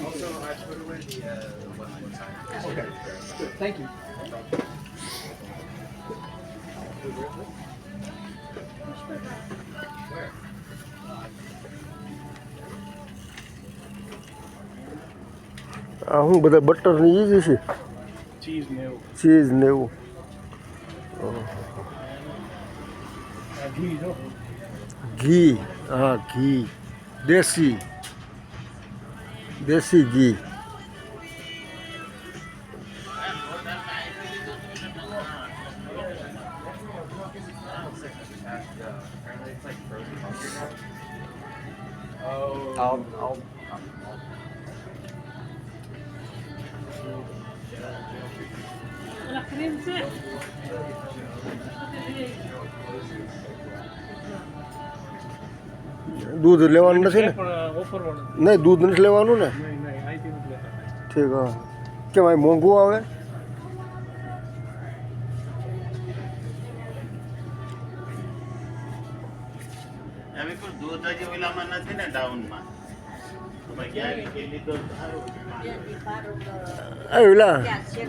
Also, I put away the one side. Okay. Good. Thank you. Where? આ હું બધા butter ને ઈ જ છે Cheese meal. ચીઝ ને એવું Ghee, no? ઘી હા ઘી દેશી દેશી ઘી Apparently it's like frozen pumpkin. Oh. I'll La crema. દૂધ લેવાનું નથી ને ઓફર વાળું નહીં દૂધ નથી લેવાનું ને નહીં નહીં અહીંથી નથી લેતા ઠીક હા કેમ અહીં મોંઘું આવે અમે કોઈ દૂધ હજી ઓલામાં નથી ને ડાઉનમાં ઓલા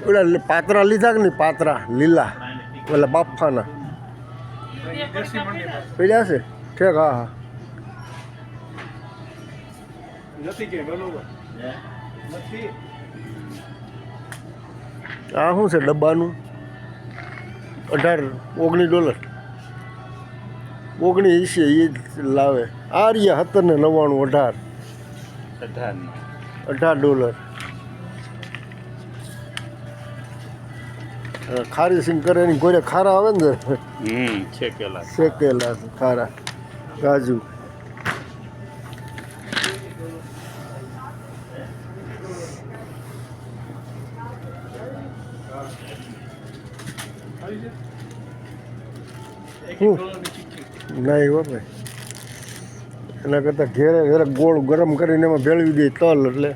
ઓલા પાતરા લીધા કે નહીં પાતરા લીલા ઓલા બાફાના દેશી મંડી પીડ્યા છે ઠીક હા હા નથી કે બરોબર નથી આ શું છે ડબ્બાનું $18-19 19 છે એ જ લાવે આ રહ્યા 17.99 $18 ખારી સિંગ કરે એની ગોળે ખારા આવે ને છેકેલા શેકેલા ખારા કાજુ $1 ની ચીક્કી નહીં હો ભાઈ એના કરતાં ઘેરે ઘેરે ગોળ ગરમ કરીને એમાં ભેળવી દે તલ એટલે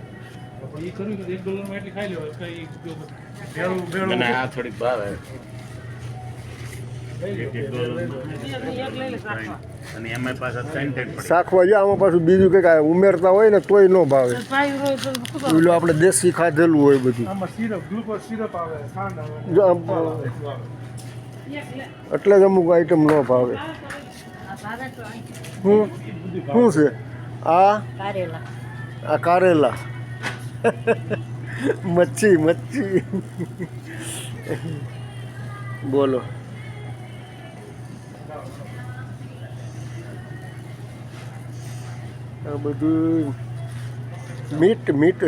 પણ એ કર્યું કે $1 માં એટલી ખાઈ લેવાય કઈ ભેળું ભેળું મને આ થોડીક ભાવે અને એમાં પાછા સેન્ટેડ શાકમાં જો આમાં પાછું બીજું કંઈક આ ઉમેરતા હોય ને તોય ન ભાવે પેલું આપણે દેશી ખાધેલું હોય બધું આમાં સિરપ ગ્લુકોઝ સિરપ આવે ખાંડ આવે જો આમ એટલે જ અમુક આઈટમ ન ભાવે શું છે આ આ કારેલા મચ્છી મચ્છી બોલો આ બધું મીટ મીટ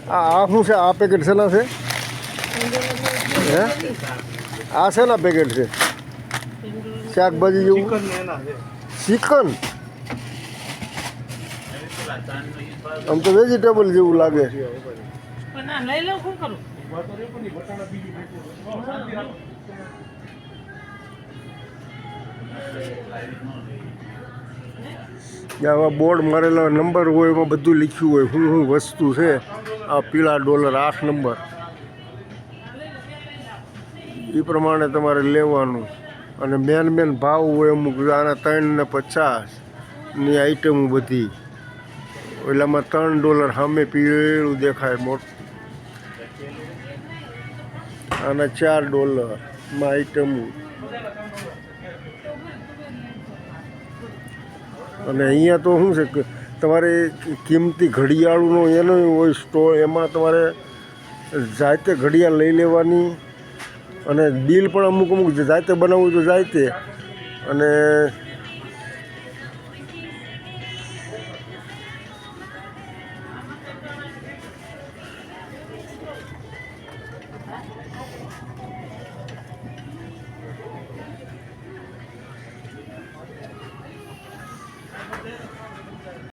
આ શું છે આ પેકેટ શેના છે હે આ શેના પેકેટ છે શાકભાજી જેવું ચિકન ને એના છે ચિકન આમ તો વેજીટેબલ જેવું લાગે લઈ લઉં શું કરું વાતો રે પણ ઈ બટાણા બીજું નાખ્યું શાંતિ રાખો આવા બોર્ડ મારેલા નંબર હોય એમાં બધું લખ્યું હોય શું શું વસ્તુ છે આ પીળા $8 નંબર એ પ્રમાણે તમારે લેવાનું અને મેન ભાવ હોય અમુક આના 3.50 ની આઈટમો બધી ઓલામાં $3 સામે પીળું દેખાય આના $4 માં આઈટમો અને અહીંયા તો શું છે કે તમારે કિંમતી ઘડિયાળનો એનો હોય સ્ટોર એમાં તમારે જાતે ઘડિયાળ લઈ લેવાની અને બિલ પણ અમુક જાતે બનાવવું તો જાતે અને